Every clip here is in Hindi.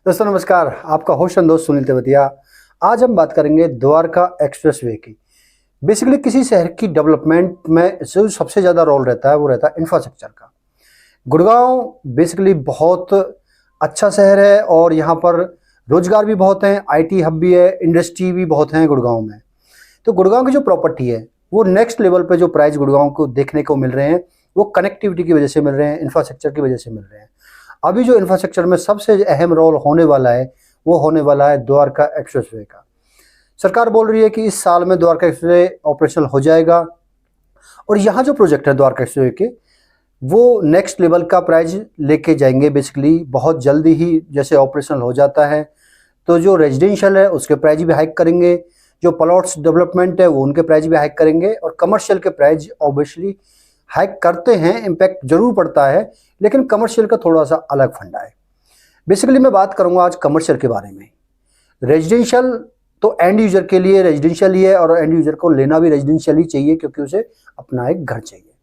दोस्तों नमस्कार, आपका होस्ट एंड दोस्त सुनील तेवतिया। आज हम बात करेंगे द्वारका एक्सप्रेसवे की। बेसिकली किसी शहर की डेवलपमेंट में जो सबसे ज़्यादा रोल रहता है वो रहता है इंफ्रास्ट्रक्चर का। गुड़गांव बेसिकली बहुत अच्छा शहर है और यहाँ पर रोजगार भी बहुत हैं, आईटी हब भी है, इंडस्ट्री भी बहुत हैं गुड़गांव में। तो गुड़गांव की जो प्रॉपर्टी है वो नेक्स्ट लेवल पे जो प्राइस गुड़गांव को देखने को मिल रहे हैं वो कनेक्टिविटी की वजह से मिल रहे हैं, इंफ्रास्ट्रक्चर की वजह से मिल रहे हैं। अभी जो इंफ्रास्ट्रक्चर में सबसे अहम रोल होने वाला है वो होने वाला है द्वारका एक्सप्रेसवे का। सरकार बोल रही है कि इस साल में द्वारका एक्सप्रेसवे ऑपरेशनल हो जाएगा और यहाँ जो प्रोजेक्ट है द्वारका एक्सप्रेसवे के वो नेक्स्ट लेवल का प्राइस लेके जाएंगे। बेसिकली बहुत जल्दी ही जैसे ऑपरेशनल हो जाता है तो जो रेजिडेंशियल है उसके प्राइस भी हाइक करेंगे, जो प्लॉट्स डेवलपमेंट है वो उनके प्राइस भी हाइक करेंगे और कमर्शियल के प्राइस ऑब्वियसली हाइक करते हैं, इम्पैक्ट जरूर पड़ता है, लेकिन कमर्शियल का थोड़ा सा अलग फंडा है। बेसिकली मैं बात करूंगा आज कमर्शियल के बारे में। रेजिडेंशियल तो एंड यूजर के लिए रेजिडेंशियल ही है और एंड यूजर को लेना भी रेजिडेंशियल ही चाहिए क्योंकि उसे अपना एक घर चाहिए।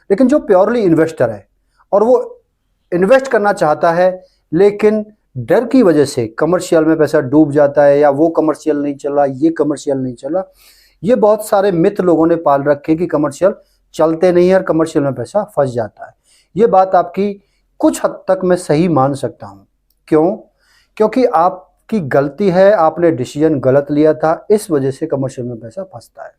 लेकिन जो प्योरली इन्वेस्टर है और वो इन्वेस्ट करना चाहता है लेकिन डर की वजह से कमर्शियल में पैसा डूब जाता है या वो कमर्शियल नहीं चला, ये कमर्शियल नहीं चला, ये बहुत सारे मिथ लोगों ने पाल रखे कि कमर्शियल चलते नहीं है और कमर्शियल में पैसा फंस जाता है। ये बात आपकी कुछ हद तक मैं सही मान सकता हूँ। क्यों? क्योंकि आपकी गलती है, आपने डिसीजन गलत लिया था, इस वजह से कमर्शियल में पैसा फंसता है।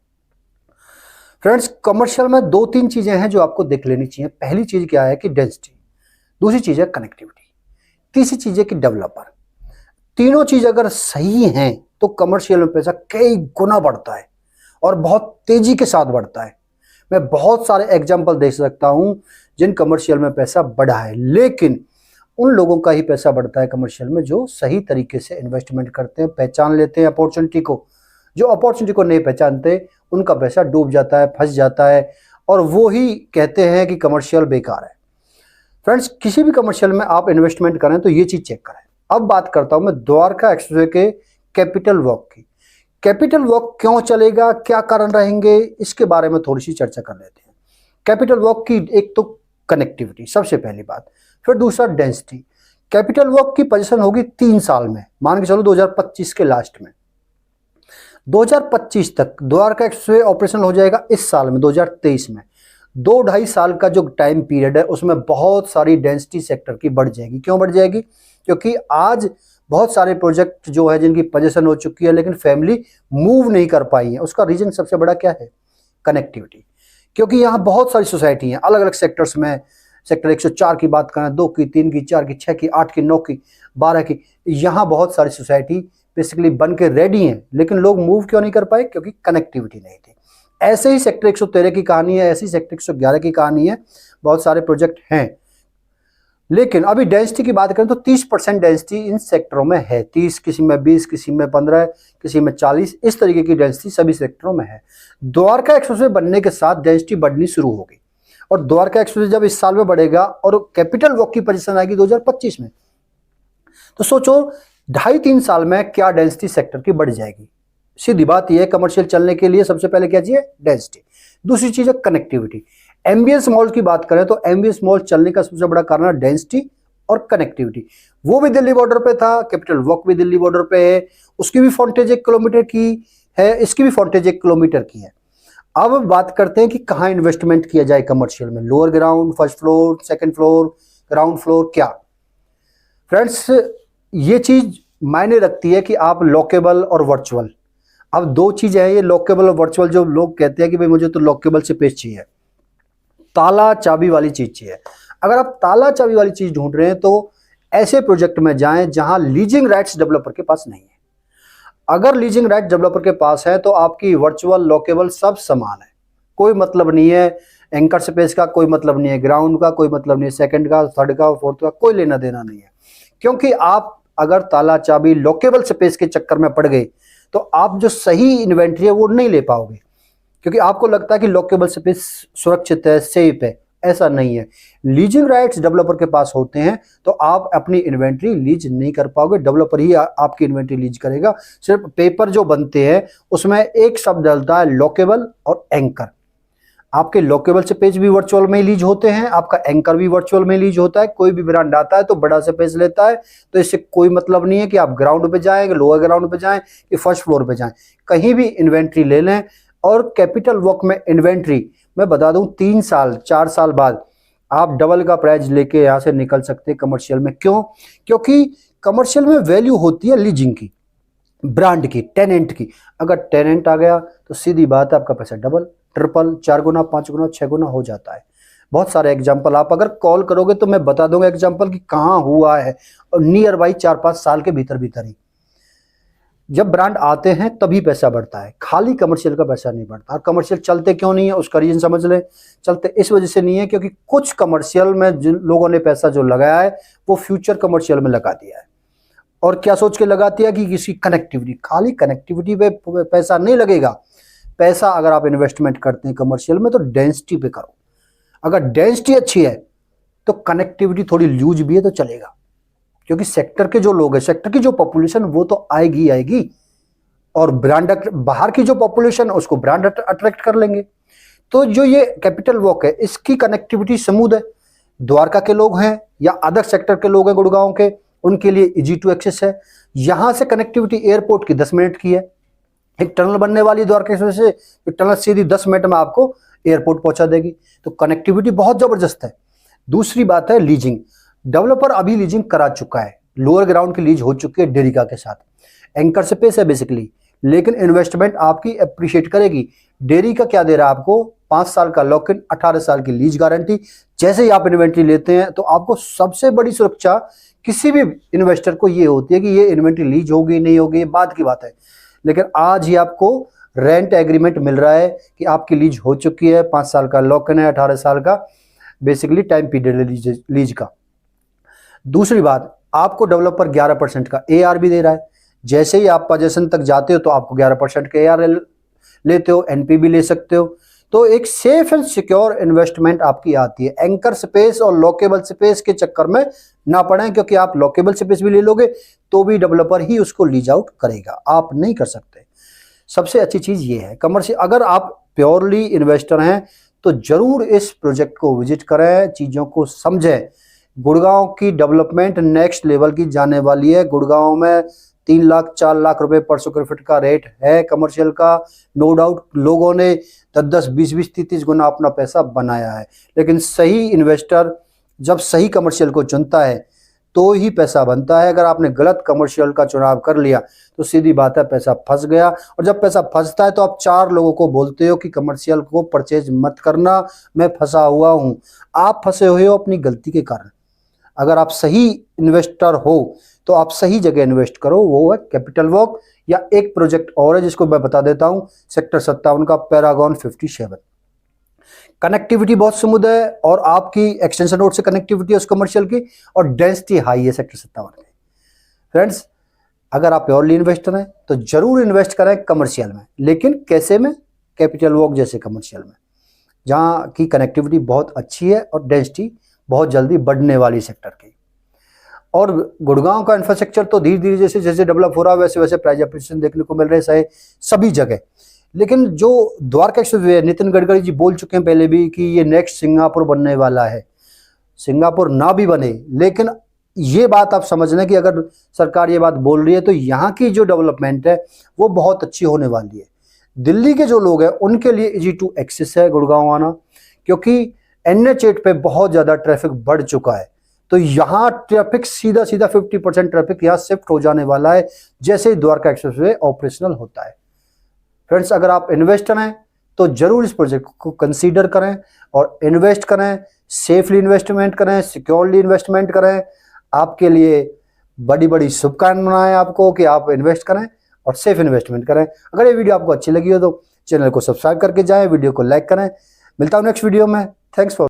फ्रेंड्स, कमर्शियल में दो तीन चीजें हैं जो आपको देख लेनी चाहिए। पहली चीज क्या है कि डेंसिटी, दूसरी चीज है कनेक्टिविटी, तीसरी चीज है कि डेवलपर। तीनों चीज अगर सही हैं तो कमर्शियल में पैसा कई गुना बढ़ता है और बहुत तेजी के साथ बढ़ता है। मैं बहुत सारे एग्जाम्पल दे सकता हूं जिन कमर्शियल में पैसा बढ़ा है, लेकिन उन लोगों का ही पैसा बढ़ता है कमर्शियल में जो सही तरीके से इन्वेस्टमेंट करते हैं, पहचान लेते हैं अपॉर्चुनिटी को। जो अपॉर्चुनिटी को नहीं पहचानते उनका पैसा डूब जाता है, फंस जाता है और वो ही कहते हैं कि कमर्शियल बेकार है। फ्रेंड्स, किसी भी कमर्शियल में आप इन्वेस्टमेंट करें तो ये चीज चेक करें। अब बात करता हूं मैं द्वारका एक्सप्रेसवे के कैपिटल वर्क की। कैपिटल वर्क क्यों चलेगा, क्या कारण रहेंगे, इसके बारे में थोड़ी सी चर्चा कर लेते हैं। कैपिटल वर्क की एक तो कनेक्टिविटी सबसे पहली बात, फिर दूसरा डेंसिटी। कैपिटल वर्क की पोजीशन होगी 3 साल में, मान के चलो 2025 के लास्ट में। 2025 तक द्वारका एक्सप्रेसवे ऑपरेशन हो जाएगा। इस साल में 2023 में 2-2.5 साल का जो टाइम पीरियड है उसमें बहुत सारी डेंसिटी सेक्टर की बढ़ जाएगी। क्यों बढ़ जाएगी? क्योंकि आज बहुत सारे प्रोजेक्ट जो है जिनकी पोजीशन हो चुकी है लेकिन फैमिली मूव नहीं कर पाई है। उसका रीजन सबसे बड़ा क्या है? कनेक्टिविटी। क्योंकि यहाँ बहुत सारी सोसाइटी हैं अलग अलग सेक्टर्स में। सेक्टर 104 की बात करें, 2 की, 3 की, 4 की, 6 की, 8 की, 9 की, 12 की, यहाँ बहुत सारी सोसाइटी बेसिकली बन के रेडी हैं, लेकिन लोग मूव क्यों नहीं कर पाए? क्योंकि कनेक्टिविटी नहीं थी। ऐसे ही सेक्टर 113 की कहानी है, ऐसी सेक्टर 111 की कहानी है, बहुत सारे प्रोजेक्ट हैं। लेकिन अभी डेंसिटी की बात करें तो 30% डेंसिटी इन सेक्टरों में है। 30, किसी में 20, किसी में 15, किसी में 40, इस तरीके की डेंसिटी सभी सेक्टरों में है। द्वारका एक्सप्रेसवे बनने के साथ डेंसिटी बढ़नी शुरू होगी और द्वारका एक्सप्रेसवे जब इस साल में बढ़ेगा और कैपिटल वर्क की पोजीशन आएगी 2025 में, तो सोचो 2.5-3 साल में क्या डेंसिटी सेक्टर की बढ़ जाएगी। सीधी बात यह है, कमर्शियल चलने के लिए सबसे पहले क्या चाहिए? डेंसिटी। दूसरी चीज है कनेक्टिविटी। एमबीएस मॉल की बात करें तो एमबीएस मॉल चलने का सबसे बड़ा कारण है डेंसिटी और कनेक्टिविटी। वो भी दिल्ली बॉर्डर पे था, कैपिटल वर्क भी दिल्ली बॉर्डर पे है, उसकी भी फ्रंटेज 1 किलोमीटर की है, इसकी भी फ्रंटेज 1 किलोमीटर की है। अब बात करते हैं कि कहाँ इन्वेस्टमेंट किया जाए कमर्शियल में। Lower ground, first floor, second floor, ground floor, क्या? फ्रेंड्स, ये चीज मायने रखती है कि आप लॉकेबल और वर्चुअल। अब दो चीजें हैं ये लॉकेबल और वर्चुअल। जो लोग कहते हैं कि भाई मुझे तो लॉकेबल से पेज चाहिए, ताला चाबी वाली चीज चाहिए। अगर आप ताला चाबी वाली चीज ढूंढ रहे हैं तो ऐसे प्रोजेक्ट में जाएं जहां लीजिंग राइट्स डेवलपर के पास नहीं है। अगर लीजिंग राइट डेवलपर के पास है तो आपकी वर्चुअल लॉकेबल सब समान है, कोई मतलब नहीं है। एंकर स्पेस का कोई मतलब नहीं है, ग्राउंड का कोई मतलब नहीं है, सेकंड का, थर्ड का, फोर्थ का कोई लेना देना नहीं है। क्योंकि आप अगर ताला चाबी लॉकेबल स्पेस के चक्कर में पड़ गए तो आप जो सही इन्वेंट्री है वो नहीं ले पाओगे, क्योंकि आपको लगता है कि लॉकेबल स्पेस सुरक्षित है, सेफ है। ऐसा नहीं है। लीजिंग राइट्स डेवलपर के पास होते हैं तो आप अपनी इन्वेंट्री लीज नहीं कर पाओगे, डेवलपर ही आपकी इन्वेंट्री लीज करेगा। सिर्फ पेपर जो बनते हैं उसमें एक शब्द डलता है लॉकेबल और एंकर। आपके लॉकेबल स्पेस भी वर्चुअल में लीज होते हैं, आपका एंकर भी वर्चुअल में लीज होता है। कोई भी ब्रांड आता है तो बड़ा स्पेस लेता है, तो इससे कोई मतलब नहीं है कि आप ग्राउंड पे जाएं, लोअर ग्राउंड पे जाएं कि फर्स्ट फ्लोर पे जाएं, कहीं भी इन्वेंट्री ले लें। और कैपिटल वॉक में इन्वेंट्री मैं बता दूं 3 साल 4 साल बाद आप डबल का प्राइस लेके यहाँ से निकल सकते हैं कमर्शियल में। क्यों? क्योंकि कमर्शियल में वैल्यू होती है लीजिंग की, ब्रांड की, टेनेंट की। अगर टेनेंट आ गया तो सीधी बात है आपका पैसा डबल, ट्रिपल, 4 गुना, 5 गुना, 6 गुना हो जाता है। बहुत सारे एग्जाम्पल आप अगर कॉल करोगे तो मैं बता दूंगा एग्जाम्पल कि कहाँ हुआ है, और नियर बाई 4-5 साल के भीतर भीतर ही। जब ब्रांड आते हैं तभी पैसा बढ़ता है, खाली कमर्शियल का पैसा नहीं बढ़ता। और कमर्शियल चलते क्यों नहीं है उसका रीजन समझ लें। चलते इस वजह से नहीं है क्योंकि कुछ कमर्शियल में जिन लोगों ने पैसा जो लगाया है वो फ्यूचर कमर्शियल में लगा दिया है। और क्या सोच के लगा दिया कि किसी कनेक्टिविटी, खाली कनेक्टिविटी पे पैसा नहीं लगेगा। पैसा अगर आप इन्वेस्टमेंट करते हैं कमर्शियल में तो डेंसिटी पे करो। अगर डेंसिटी अच्छी है तो कनेक्टिविटी थोड़ी लूज भी है तो चलेगा, क्योंकि सेक्टर के जो लोग हैं, सेक्टर की जो पॉपुलेशन वो तो आएगी आएगी, और ब्रांड बाहर की जो पॉपुलेशन है उसको ब्रांड अट्रैक्ट कर लेंगे। तो जो ये कैपिटल वॉक है इसकी कनेक्टिविटी स्मूथ है। द्वारका के लोग हैं या अदर सेक्टर के लोग हैं गुड़गांव के, उनके लिए इजी टू एक्सेस है। यहां से कनेक्टिविटी एयरपोर्ट की 10 मिनट की है। एक टनल बनने वाली द्वारका एक्सप्रेस से, टनल सीधी 10 मिनट में आपको एयरपोर्ट पहुंचा देगी। तो कनेक्टिविटी बहुत जबरदस्त है। दूसरी बात है लीजिंग। डेवलपर अभी लीजिंग करा चुका है, लोअर ग्राउंड की लीज हो चुकी है डेरिका के साथ। एंकर स्पेस है बेसिकली, लेकिन इन्वेस्टमेंट आपकी अप्रिशिएट करेगी। डेरिका क्या दे रहा है आपको? 5 साल का लॉक इन, 18 साल की लीज गारंटी। जैसे ही आप इन्वेंट्री लेते हैं तो आपको सबसे बड़ी सुरक्षा किसी भी इन्वेस्टर को ये होती है कि ये इन्वेंट्री लीज होगी नहीं होगी, ये बात की बात है। लेकिन आज ही आपको रेंट एग्रीमेंट मिल रहा है कि आपकी लीज हो चुकी है, 5 साल का लॉक इन है, 18 साल का बेसिकली टाइम पीरियड है लीज का। दूसरी बात, आपको डेवलपर 11% का AR भी दे रहा है। जैसे ही आप पोजीशन तक जाते हो तो आपको 11% के AR लेते हो, NP भी ले सकते हो। तो एक सेफ एंड सिक्योर इन्वेस्टमेंट आपकी आती है। एंकर स्पेस और लॉकेबल स्पेस के चक्कर में ना पड़े, क्योंकि आप लॉकेबल स्पेस भी ले लोगे तो भी डेवलपर ही उसको लीज आउट करेगा, आप नहीं कर सकते। सबसे अच्छी चीज ये है कमर्शियल। अगर आप प्योरली इन्वेस्टर हैं तो जरूर इस प्रोजेक्ट को विजिट करें, चीजों को समझें। गुड़गांव की डेवलपमेंट नेक्स्ट लेवल की जाने वाली है। गुड़गांव में 3 लाख 4 लाख रुपए पर स्क्वायर फीट का रेट है कमर्शियल का। नो डाउट लोगों ने 10-10, 20-20, 30-30 गुना अपना पैसा बनाया है। लेकिन सही इन्वेस्टर जब सही कमर्शियल को चुनता है तो ही पैसा बनता है। अगर आपने गलत कमर्शियल का चुनाव कर लिया तो सीधी बात है पैसा फंस गया। और जब पैसा फंसता है तो आप 4 लोगों को बोलते हो कि कमर्शियल को परचेज मत करना, मैं फंसा हुआ हूं। आप फंसे हुए हो अपनी गलती के कारण। अगर आप सही इन्वेस्टर हो तो आप सही जगह इन्वेस्ट करो, वो है कैपिटल वॉक। या एक प्रोजेक्ट और है जिसको मैं बता देता हूं, सेक्टर 57 का पैरागॉन 57। कनेक्टिविटी बहुत स्मूथ है और आपकी एक्सटेंशन रोड से कनेक्टिविटी है उस कमर्शियल की, और डेंसिटी हाई है सेक्टर 57 में। फ्रेंड्स, अगर आप प्योरली इन्वेस्टर हैं तो जरूर इन्वेस्ट करें कमर्शियल में, लेकिन कैसे में? कैपिटल वॉक जैसे कमर्शियल में, जहां की कनेक्टिविटी बहुत अच्छी है और डेंसिटी बहुत जल्दी बढ़ने वाली सेक्टर की। और गुड़गांव का इंफ्रास्ट्रक्चर तो धीरे धीरे जैसे जैसे डेवलप हो रहा है वैसे वैसे प्राइस एप्रिसिएशन देखने को मिल रहे हैं सभी जगह। लेकिन जो द्वारका एक्सप्रेसवे, नितिन गडकरी जी बोल चुके हैं पहले भी कि ये नेक्स्ट सिंगापुर बनने वाला है। सिंगापुर ना भी बने, लेकिन ये बात आप समझ लें कि अगर सरकार ये बात बोल रही है तो यहाँ की जो डेवलपमेंट है वो बहुत अच्छी होने वाली है। दिल्ली के जो लोग हैं उनके लिए इजी टू एक्सेस है गुड़गांव आना, क्योंकि NH8 पे बहुत ज़्यादा ट्रैफिक बढ़ चुका है। तो यहाँ ट्रैफिक सीधा 50% ट्रैफिक यहाँ शिफ्ट हो जाने वाला है जैसे ही द्वारका एक्सप्रेसवे ऑपरेशनल होता है। फ्रेंड्स, अगर आप इन्वेस्टर हैं तो जरूर इस प्रोजेक्ट को कंसीडर करें और इन्वेस्ट करें। सेफली इन्वेस्टमेंट करें, सिक्योरली इन्वेस्टमेंट करें। आपके लिए बड़ी बड़ी शुभकामनाएं आपको कि आप इन्वेस्ट करें और सेफ इन्वेस्टमेंट करें। अगर ये वीडियो आपको अच्छी लगी हो तो चैनल को सब्सक्राइब करके जाएं, वीडियो को लाइक करें। मिलता हूं नेक्स्ट वीडियो में। Thanks for